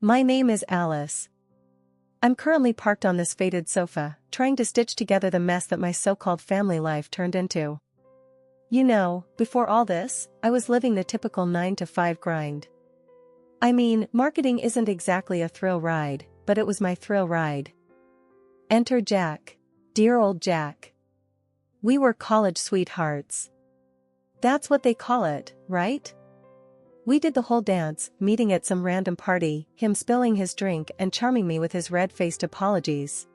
My name is Alice. I'm currently parked on this faded sofa, trying to stitch together the mess that my so-called family life turned into. You know, before all this, I was living the typical 9-to-5 grind. I mean, marketing isn't exactly a thrill ride, but it was my thrill ride. Enter Jack. Dear old Jack. We were college sweethearts. That's what they call it, right? We did the whole dance, meeting at some random party, him spilling his drink and charming me with his red-faced apologies.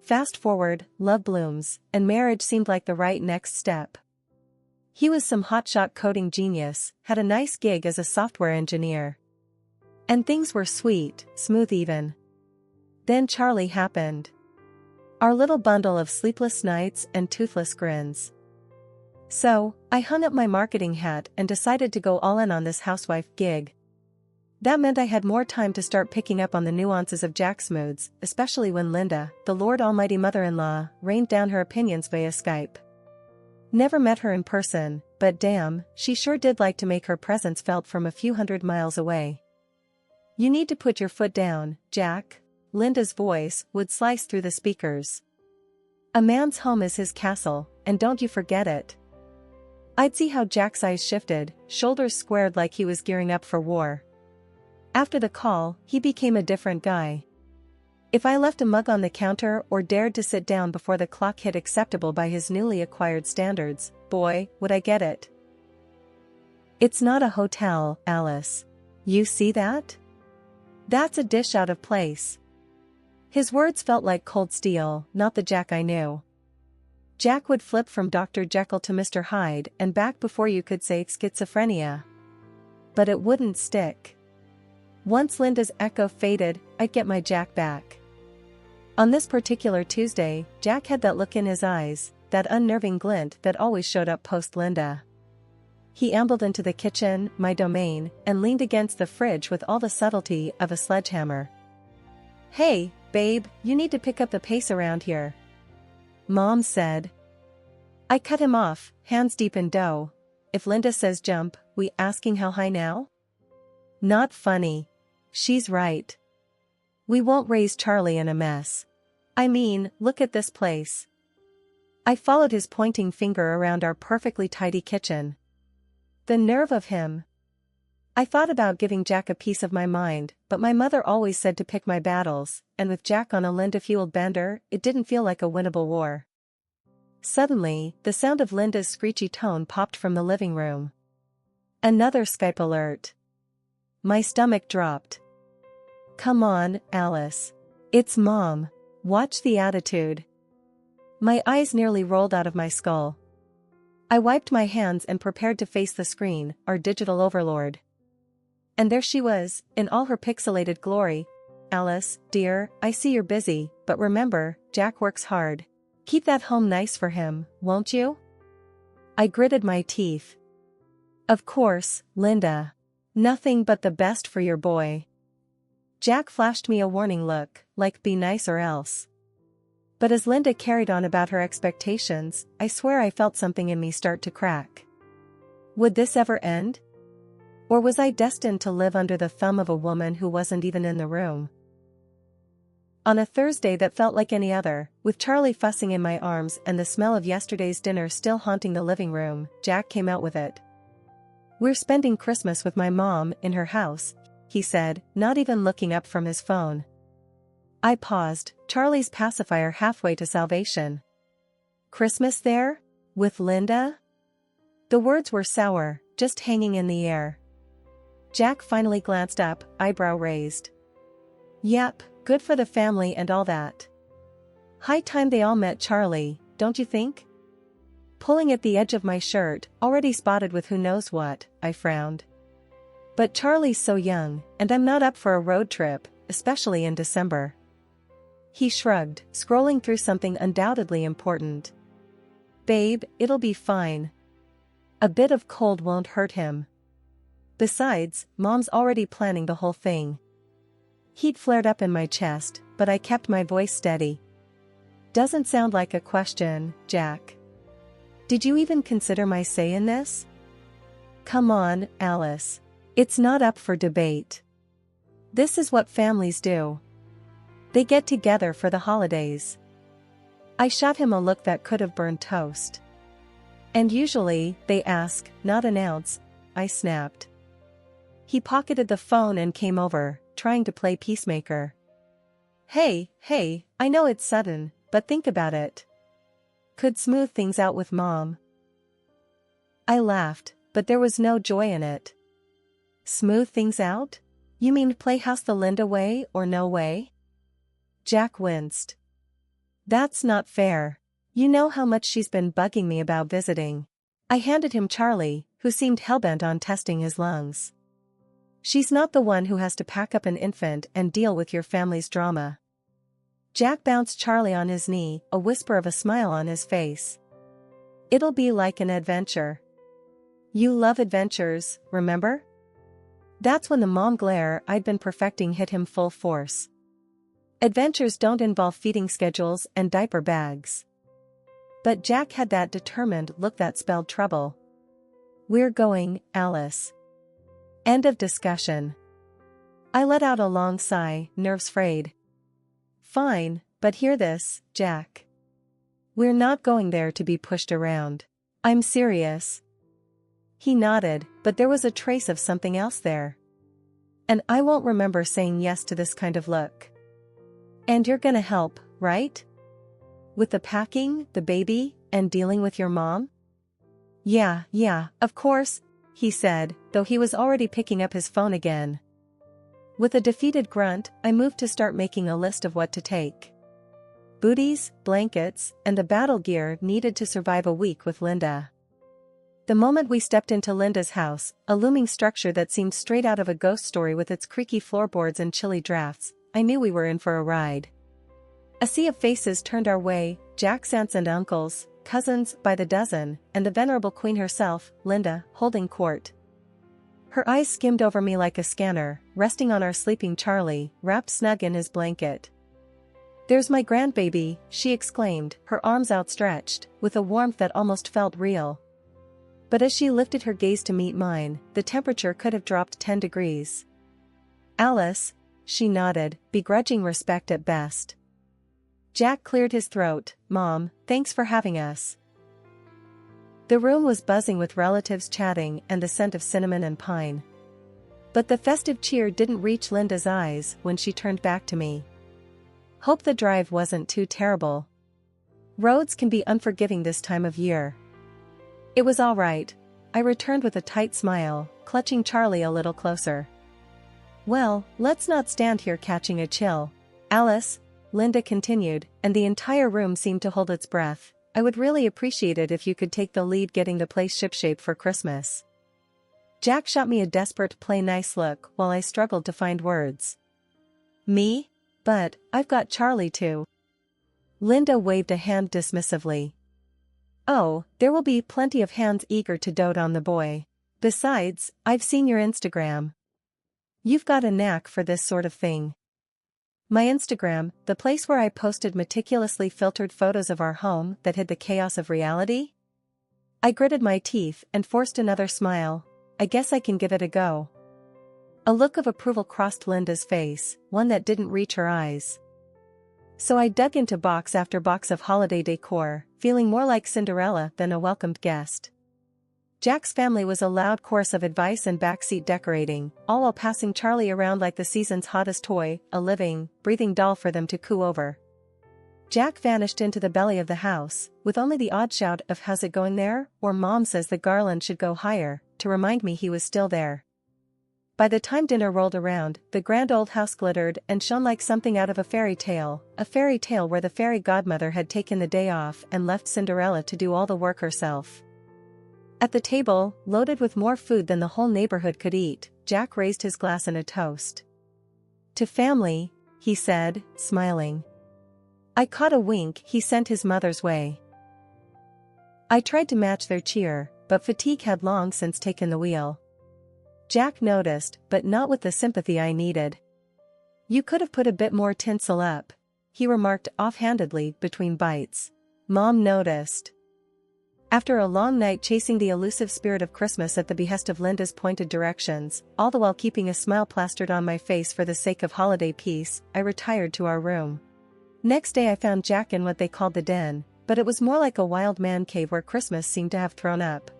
Fast forward, love blooms, and marriage seemed like the right next step. He was some hotshot coding genius, had a nice gig as a software engineer. And things were sweet, smooth even. Then Charlie happened. Our little bundle of sleepless nights and toothless grins. So, I hung up my marketing hat and decided to go all in on this housewife gig. That meant I had more time to start picking up on the nuances of Jack's moods, especially when Linda, the Lord Almighty mother-in-law, rained down her opinions via Skype. Never met her in person, but damn, she sure did like to make her presence felt from a few hundred miles away. You need to put your foot down, Jack. Linda's voice would slice through the speakers. A man's home is his castle, and don't you forget it. I'd see how Jack's eyes shifted, shoulders squared like he was gearing up for war. After the call, he became a different guy. If I left a mug on the counter or dared to sit down before the clock hit acceptable by his newly acquired standards, boy, would I get it. It's not a hotel, Alice. You see that? That's a dish out of place. His words felt like cold steel, not the Jack I knew. Jack would flip from Dr. Jekyll to Mr. Hyde and back before you could say schizophrenia. But it wouldn't stick. Once Linda's echo faded, I'd get my Jack back. On this particular Tuesday, Jack had that look in his eyes, that unnerving glint that always showed up post-Linda. He ambled into the kitchen, my domain, and leaned against the fridge with all the subtlety of a sledgehammer. Hey, babe, you need to pick up the pace around here. Mom said. I cut him off, hands deep in dough. If Linda says jump, we asking how high now? Not funny. She's right. We won't raise Charlie in a mess. I mean, look at this place. I followed his pointing finger around our perfectly tidy kitchen. The nerve of him. I thought about giving Jack a piece of my mind, but my mother always said to pick my battles, and with Jack on a Linda-fueled bender, it didn't feel like a winnable war. Suddenly, the sound of Linda's screechy tone popped from the living room. Another Skype alert. My stomach dropped. Come on, Alice. It's Mom. Watch the attitude. My eyes nearly rolled out of my skull. I wiped my hands and prepared to face the screen, our digital overlord. And there she was, in all her pixelated glory. Alice, dear, I see you're busy, but remember, Jack works hard. Keep that home nice for him, won't you? I gritted my teeth. Of course, Linda. Nothing but the best for your boy. Jack flashed me a warning look, like be nice or else. But as Linda carried on about her expectations, I swear I felt something in me start to crack. Would this ever end? Or was I destined to live under the thumb of a woman who wasn't even in the room? On a Thursday that felt like any other, with Charlie fussing in my arms and the smell of yesterday's dinner still haunting the living room, Jack came out with it. We're spending Christmas with my mom in her house, he said, not even looking up from his phone. I paused, Charlie's pacifier halfway to salvation. Christmas there? With Linda? The words were sour, just hanging in the air. Jack finally glanced up, eyebrow raised. Yep, good for the family and all that. High time they all met Charlie, don't you think? Pulling at the edge of my shirt, already spotted with who knows what, I frowned. But Charlie's so young, and I'm not up for a road trip, especially in December. He shrugged, scrolling through something undoubtedly important. Babe, it'll be fine. A bit of cold won't hurt him. Besides, Mom's already planning the whole thing. Heat flared up in my chest, but I kept my voice steady. Doesn't sound like a question, Jack. Did you even consider my say in this? Come on, Alice. It's not up for debate. This is what families do. They get together for the holidays. I shot him a look that could have burned toast. And usually, they ask, not announce, I snapped. He pocketed the phone and came over, trying to play peacemaker. Hey, I know it's sudden, but think about it. Could smooth things out with Mom. I laughed, but there was no joy in it. Smooth things out? You mean playhouse the Linda way or no way? Jack winced. That's not fair. You know how much she's been bugging me about visiting. I handed him Charlie, who seemed hellbent on testing his lungs. She's not the one who has to pack up an infant and deal with your family's drama. Jack bounced Charlie on his knee, a whisper of a smile on his face. It'll be like an adventure. You love adventures, remember? That's when the mom glare I'd been perfecting hit him full force. Adventures don't involve feeding schedules and diaper bags. But Jack had that determined look that spelled trouble. We're going, Alice. End of discussion. I let out a long sigh, nerves frayed. Fine, but hear this, Jack. We're not going there to be pushed around. I'm serious. He nodded, but there was a trace of something else there. And I won't remember saying yes to this kind of look. And you're gonna help, right? With the packing, the baby, and dealing with your mom? Yeah, of course, he said, though he was already picking up his phone again. With a defeated grunt, I moved to start making a list of what to take. Booties, blankets, and the battle gear needed to survive a week with Linda. The moment we stepped into Linda's house, a looming structure that seemed straight out of a ghost story with its creaky floorboards and chilly drafts, I knew we were in for a ride. A sea of faces turned our way, Jack's aunts and uncles, cousins by the dozen, and the venerable queen herself, Linda, holding court. Her eyes skimmed over me like a scanner, resting on our sleeping Charlie, wrapped snug in his blanket. There's my grandbaby, she exclaimed, her arms outstretched, with a warmth that almost felt real. But as she lifted her gaze to meet mine, the temperature could have dropped 10 degrees. Alice, she nodded, begrudging respect at best. Jack cleared his throat. Mom, thanks for having us. The room was buzzing with relatives chatting and the scent of cinnamon and pine. But the festive cheer didn't reach Linda's eyes when she turned back to me. Hope the drive wasn't too terrible. Roads can be unforgiving this time of year. It was all right, I returned with a tight smile, clutching Charlie a little closer. Well, let's not stand here catching a chill. Alice, Linda continued, and the entire room seemed to hold its breath. I would really appreciate it if you could take the lead getting the place shipshape for Christmas. Jack shot me a desperate play nice look while I struggled to find words. Me? But, I've got Charlie too. Linda waved a hand dismissively. Oh, there will be plenty of hands eager to dote on the boy. Besides, I've seen your Instagram. You've got a knack for this sort of thing. My Instagram, the place where I posted meticulously filtered photos of our home that hid the chaos of reality? I gritted my teeth and forced another smile. I guess I can give it a go. A look of approval crossed Linda's face, one that didn't reach her eyes. So I dug into box after box of holiday decor, feeling more like Cinderella than a welcomed guest. Jack's family was a loud chorus of advice and backseat decorating, all while passing Charlie around like the season's hottest toy, a living, breathing doll for them to coo over. Jack vanished into the belly of the house, with only the odd shout of "How's it going there?" or "Mom says the garland should go higher," to remind me he was still there. By the time dinner rolled around, the grand old house glittered and shone like something out of a fairy tale where the fairy godmother had taken the day off and left Cinderella to do all the work herself. At the table, loaded with more food than the whole neighborhood could eat, Jack raised his glass in a toast. To family, he said, smiling. I caught a wink he sent his mother's way. I tried to match their cheer, but fatigue had long since taken the wheel. Jack noticed, but not with the sympathy I needed. You could have put a bit more tinsel up, he remarked offhandedly between bites. Mom noticed. After a long night chasing the elusive spirit of Christmas at the behest of Linda's pointed directions, all the while keeping a smile plastered on my face for the sake of holiday peace, I retired to our room. Next day I found Jack in what they called the den, but it was more like a wild man cave where Christmas seemed to have thrown up.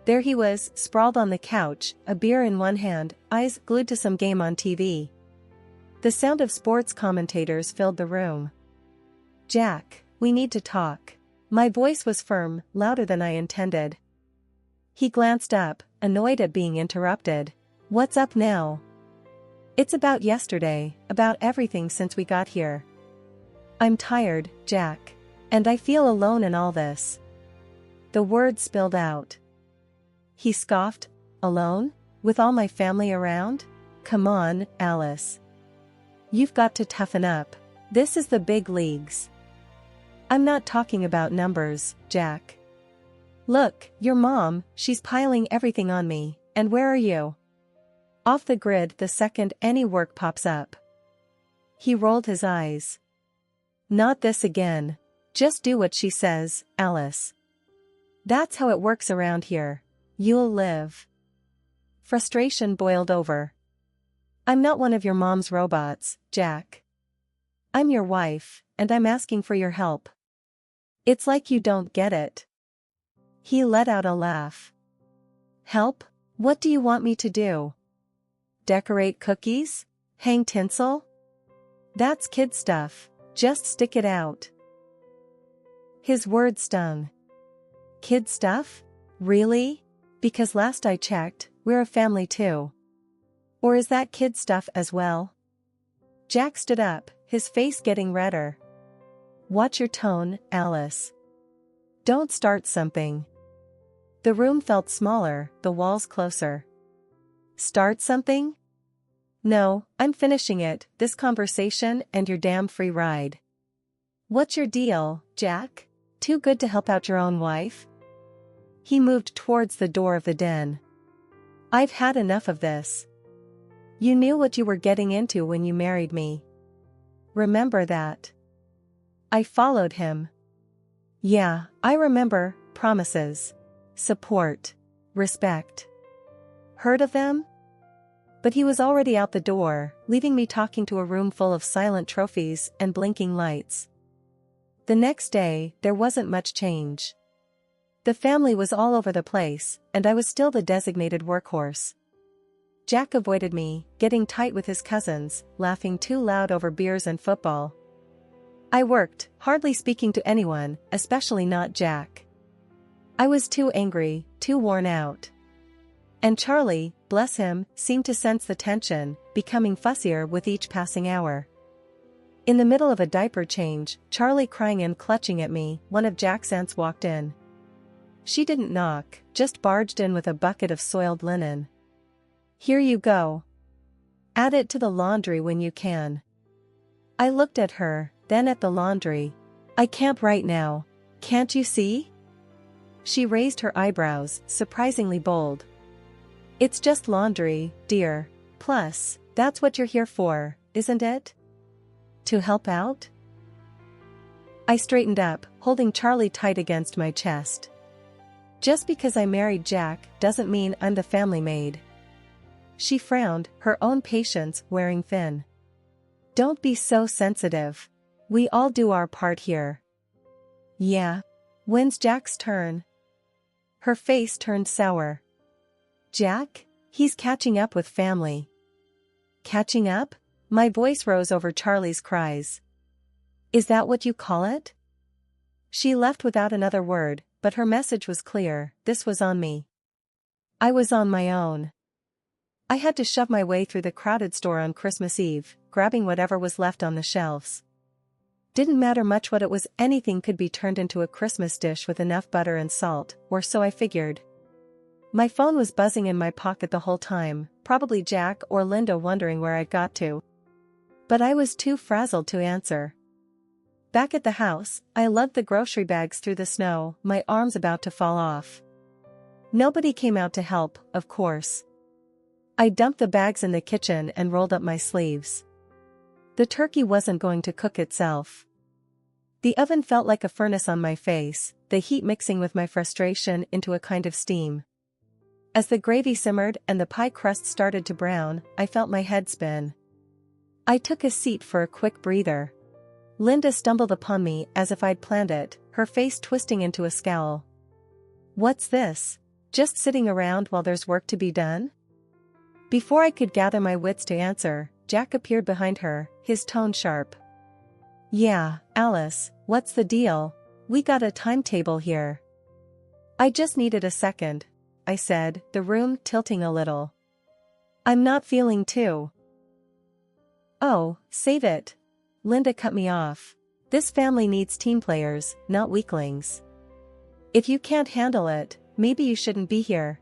There he was, sprawled on the couch, a beer in one hand, eyes glued to some game on TV. The sound of sports commentators filled the room. "Jack, we need to talk." My voice was firm, louder than I intended. He glanced up, annoyed at being interrupted. "What's up now?" "It's about yesterday, about everything since we got here." "I'm tired, Jack. And I feel alone in all this." The words spilled out. He scoffed. "Alone? With all my family around? Come on, Alice. You've got to toughen up. This is the big leagues." "I'm not talking about numbers, Jack. Look, your mom, she's piling everything on me, and where are you? Off the grid the second any work pops up." He rolled his eyes. "Not this again. Just do what she says, Alice. That's how it works around here. You'll live." Frustration boiled over. "I'm not one of your mom's robots, Jack. I'm your wife, and I'm asking for your help. It's like you don't get it." He let out a laugh. "Help? What do you want me to do? Decorate cookies? Hang tinsel? That's kid stuff. Just stick it out." His words stung. "Kid stuff? Really? Because last I checked, we're a family too. Or is that kid stuff as well?" Jack stood up, his face getting redder. "Watch your tone, Alice. Don't start something." The room felt smaller, the walls closer. "Start something? No, I'm finishing it, this conversation and your damn free ride." "What's your deal, Jack? Too good to help out your own wife?" He moved towards the door of the den. "I've had enough of this. You knew what you were getting into when you married me. Remember that." I followed him. "Yeah, I remember, promises. Support. Respect. Heard of them?" But he was already out the door, leaving me talking to a room full of silent trophies and blinking lights. The next day, there wasn't much change. The family was all over the place, and I was still the designated workhorse. Jack avoided me, getting tight with his cousins, laughing too loud over beers and football. I worked, hardly speaking to anyone, especially not Jack. I was too angry, too worn out. And Charlie, bless him, seemed to sense the tension, becoming fussier with each passing hour. In the middle of a diaper change, Charlie crying and clutching at me, one of Jack's aunts walked in. She didn't knock, just barged in with a bucket of soiled linen. "Here you go. Add it to the laundry when you can." I looked at her, then at the laundry. "I can't right now. Can't you see?" She raised her eyebrows, surprisingly bold. "It's just laundry, dear. Plus, that's what you're here for, isn't it? To help out?" I straightened up, holding Charlie tight against my chest. "Just because I married Jack doesn't mean I'm the family maid." She frowned, her own patience wearing thin. "Don't be so sensitive. We all do our part here." "Yeah. When's Jack's turn?" Her face turned sour. "Jack? He's catching up with family." "Catching up?" My voice rose over Charlie's cries. "Is that what you call it?" She left without another word, but her message was clear, this was on me. I was on my own. I had to shove my way through the crowded store on Christmas Eve, grabbing whatever was left on the shelves. Didn't matter much what it was, anything could be turned into a Christmas dish with enough butter and salt, or so I figured. My phone was buzzing in my pocket the whole time, probably Jack or Linda wondering where I'd got to. But I was too frazzled to answer. Back at the house, I lugged the grocery bags through the snow, my arms about to fall off. Nobody came out to help, of course. I dumped the bags in the kitchen and rolled up my sleeves. The turkey wasn't going to cook itself. The oven felt like a furnace on my face, the heat mixing with my frustration into a kind of steam. As the gravy simmered and the pie crust started to brown, I felt my head spin. I took a seat for a quick breather. Linda stumbled upon me as if I'd planned it, her face twisting into a scowl. "What's this? Just sitting around while there's work to be done?" Before I could gather my wits to answer, Jack appeared behind her, his tone sharp. "Yeah, Alice, what's the deal? We got a timetable here." "I just needed a second," I said, the room tilting a little. "I'm not feeling too." "Oh, save it." Linda cut me off. "This family needs team players, not weaklings. If you can't handle it, maybe you shouldn't be here."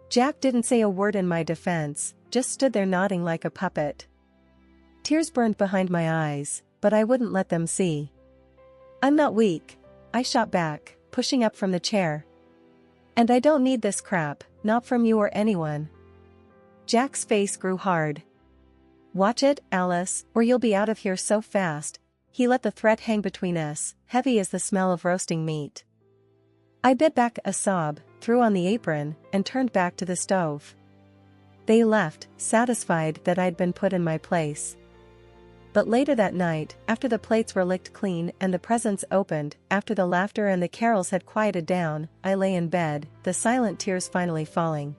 Jack didn't say a word in my defense, just stood there nodding like a puppet. Tears burned behind my eyes, but I wouldn't let them see. "I'm not weak," I shot back, pushing up from the chair. "And I don't need this crap, not from you or anyone." Jack's face grew hard. "Watch it, Alice, or you'll be out of here so fast." He let the threat hang between us, heavy as the smell of roasting meat. I bit back a sob, threw on the apron, and turned back to the stove. They left, satisfied that I'd been put in my place. But later that night, after the plates were licked clean and the presents opened, after the laughter and the carols had quieted down, I lay in bed, the silent tears finally falling.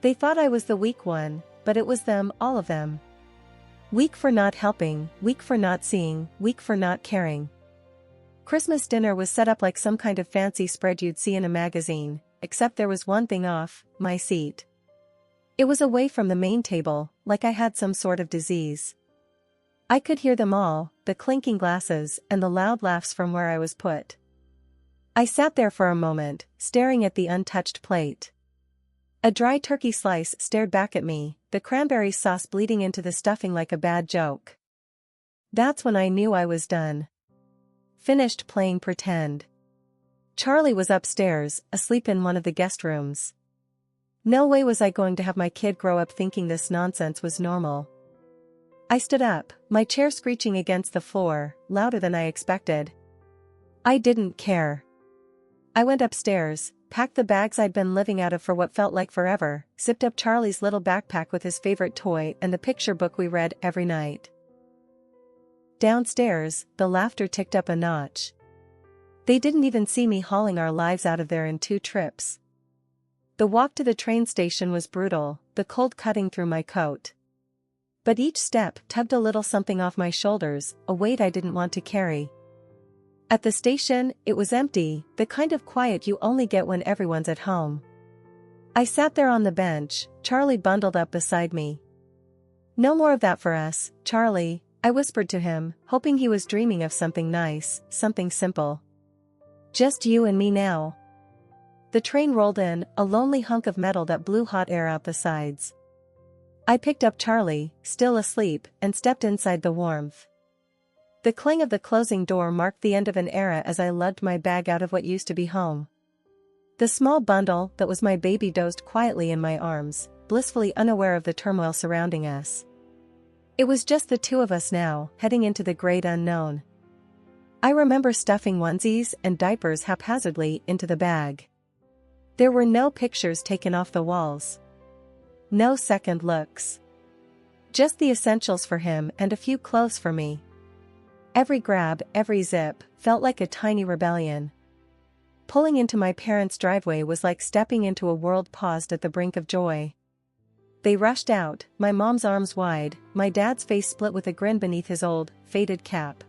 They thought I was the weak one, but it was them, all of them. Weak for not helping, weak for not seeing, weak for not caring. Christmas dinner was set up like some kind of fancy spread you'd see in a magazine, except there was one thing off: my seat. It was away from the main table, like I had some sort of disease. I could hear them all, the clinking glasses and the loud laughs from where I was put. I sat there for a moment, staring at the untouched plate. A dry turkey slice stared back at me, the cranberry sauce bleeding into the stuffing like a bad joke. That's when I knew I was done. Finished playing pretend. Charlie was upstairs, asleep in one of the guest rooms. No way was I going to have my kid grow up thinking this nonsense was normal. I stood up, my chair screeching against the floor, louder than I expected. I didn't care. I went upstairs, packed the bags I'd been living out of for what felt like forever, zipped up Charlie's little backpack with his favorite toy and the picture book we read every night. Downstairs, the laughter ticked up a notch. They didn't even see me hauling our lives out of there in 2 trips. The walk to the train station was brutal, the cold cutting through my coat. But each step tugged a little something off my shoulders, a weight I didn't want to carry. At the station, it was empty, the kind of quiet you only get when everyone's at home. I sat there on the bench, Charlie bundled up beside me. "No more of that for us, Charlie," I whispered to him, hoping he was dreaming of something nice, something simple. "Just you and me now." The train rolled in, a lonely hunk of metal that blew hot air out the sides. I picked up Charlie, still asleep, and stepped inside the warmth. The clang of the closing door marked the end of an era as I lugged my bag out of what used to be home. The small bundle that was my baby dozed quietly in my arms, blissfully unaware of the turmoil surrounding us. It was just the 2 of us now, heading into the great unknown. I remember stuffing onesies and diapers haphazardly into the bag. There were no pictures taken off the walls. No second looks. Just the essentials for him and a few clothes for me. Every grab, every zip, felt like a tiny rebellion. Pulling into my parents' driveway was like stepping into a world paused at the brink of joy. They rushed out, my mom's arms wide, my dad's face split with a grin beneath his old, faded cap.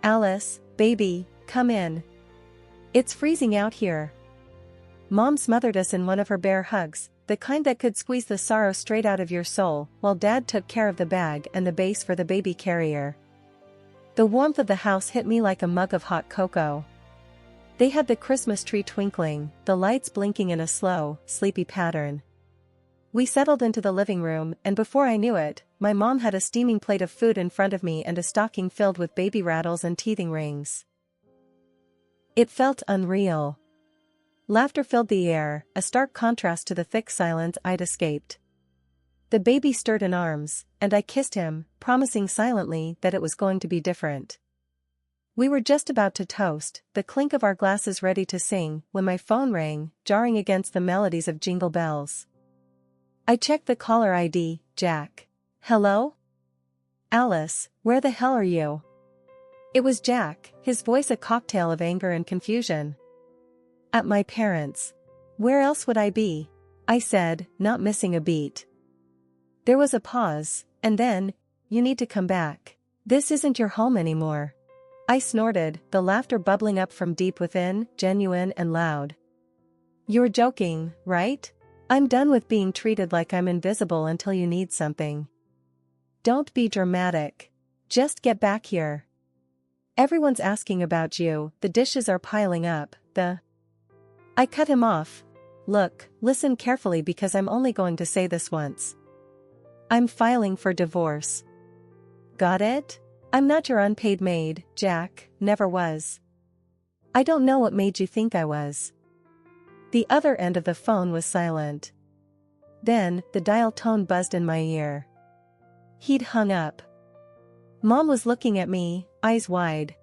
"Alice, baby, come in. It's freezing out here." Mom smothered us in one of her bear hugs, the kind that could squeeze the sorrow straight out of your soul, while Dad took care of the bag and the base for the baby carrier. The warmth of the house hit me like a mug of hot cocoa. They had the Christmas tree twinkling, the lights blinking in a slow, sleepy pattern. We settled into the living room, and before I knew it, my mom had a steaming plate of food in front of me and a stocking filled with baby rattles and teething rings. It felt unreal. Laughter filled the air, a stark contrast to the thick silence I'd escaped. The baby stirred in arms, and I kissed him, promising silently that it was going to be different. We were just about to toast, the clink of our glasses ready to sing, when my phone rang, jarring against the melodies of Jingle Bells. I checked the caller ID, Jack. Hello? Alice, where the hell are you? It was Jack, his voice a cocktail of anger and confusion. At my parents'. Where else would I be? I said, not missing a beat. There was a pause, and then, you need to come back. This isn't your home anymore. I snorted, the laughter bubbling up from deep within, genuine and loud. You're joking, right? I'm done with being treated like I'm invisible until you need something. Don't be dramatic. Just get back here. Everyone's asking about you, the dishes are piling up, I cut him off. Look, listen carefully because I'm only going to say this once. I'm filing for divorce. Got it? I'm not your unpaid maid, Jack, never was. I don't know what made you think I was. The other end of the phone was silent. Then, the dial tone buzzed in my ear. He'd hung up. Mom was looking at me, eyes wide.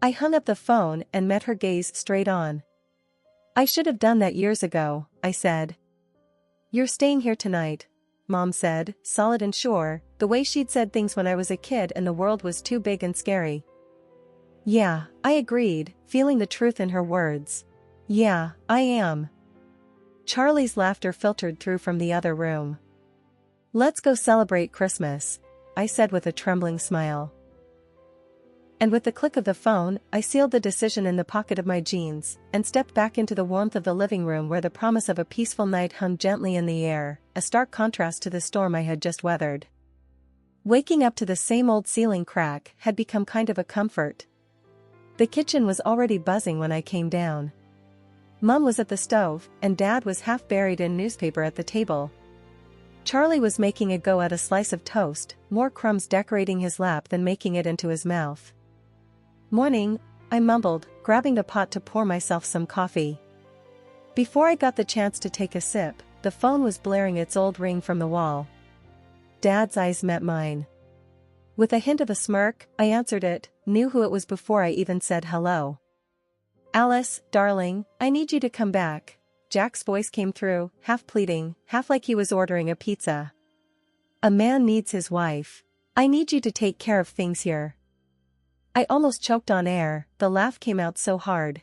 I hung up the phone and met her gaze straight on. I should have done that years ago, I said. You're staying here tonight, Mom said, solid and sure, the way she'd said things when I was a kid and the world was too big and scary. Yeah, I agreed, feeling the truth in her words. Yeah, I am. Charlie's laughter filtered through from the other room. Let's go celebrate Christmas, I said with a trembling smile. And with the click of the phone, I sealed the decision in the pocket of my jeans, and stepped back into the warmth of the living room where the promise of a peaceful night hung gently in the air, a stark contrast to the storm I had just weathered. Waking up to the same old ceiling crack had become kind of a comfort. The kitchen was already buzzing when I came down. Mom was at the stove, and Dad was half buried in newspaper at the table. Charlie was making a go at a slice of toast, more crumbs decorating his lap than making it into his mouth. Morning, I mumbled, grabbing the pot to pour myself some coffee. Before I got the chance to take a sip, the phone was blaring its old ring from the wall. Dad's eyes met mine. With a hint of a smirk, I answered it, knew who it was before I even said hello. Alice, darling, I need you to come back. Jack's voice came through, half pleading, half like he was ordering a pizza. A man needs his wife. I need you to take care of things here. I almost choked on air, the laugh came out so hard.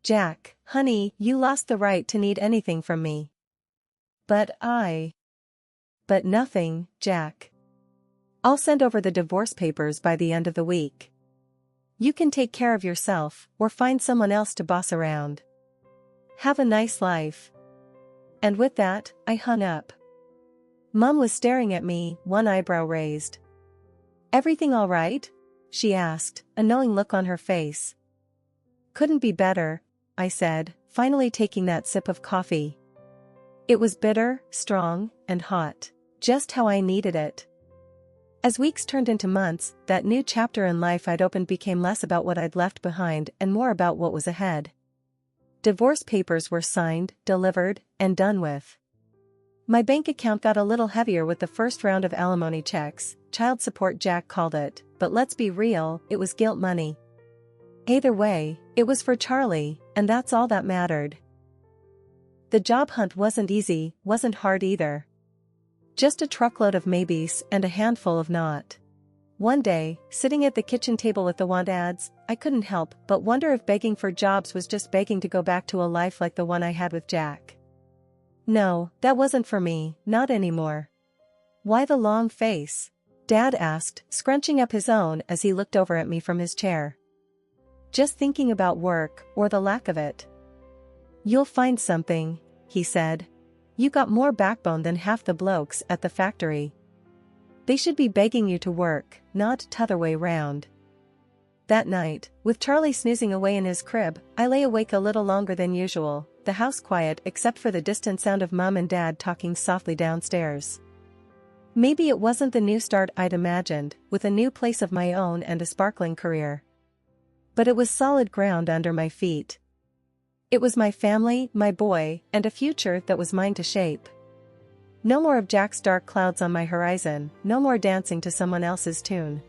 Jack, honey, you lost the right to need anything from me. But nothing, Jack. I'll send over the divorce papers by the end of the week. You can take care of yourself, or find someone else to boss around. Have a nice life. And with that, I hung up. Mom was staring at me, one eyebrow raised. Everything all right? She asked, a knowing look on her face. Couldn't be better, I said, finally taking that sip of coffee. It was bitter, strong, and hot, just how I needed it. As weeks turned into months, that new chapter in life I'd opened became less about what I'd left behind and more about what was ahead. Divorce papers were signed, delivered, and done with. My bank account got a little heavier with the first round of alimony checks, child support Jack called it, but let's be real, it was guilt money. Either way, it was for Charlie, and that's all that mattered. The job hunt wasn't easy, wasn't hard either. Just a truckload of maybes and a handful of not. One day, sitting at the kitchen table with the want ads, I couldn't help but wonder if begging for jobs was just begging to go back to a life like the one I had with Jack. No, that wasn't for me, not anymore. Why the long face? Dad asked, scrunching up his own as he looked over at me from his chair. Just thinking about work, or the lack of it. You'll find something, he said. You got more backbone than half the blokes at the factory. They should be begging you to work, not t'other way round. That night, with Charlie snoozing away in his crib, I lay awake a little longer than usual, the house quiet except for the distant sound of Mom and Dad talking softly downstairs. Maybe it wasn't the new start I'd imagined, with a new place of my own and a sparkling career. But it was solid ground under my feet. It was my family, my boy, and a future that was mine to shape. No more of Jack's dark clouds on my horizon, no more dancing to someone else's tune.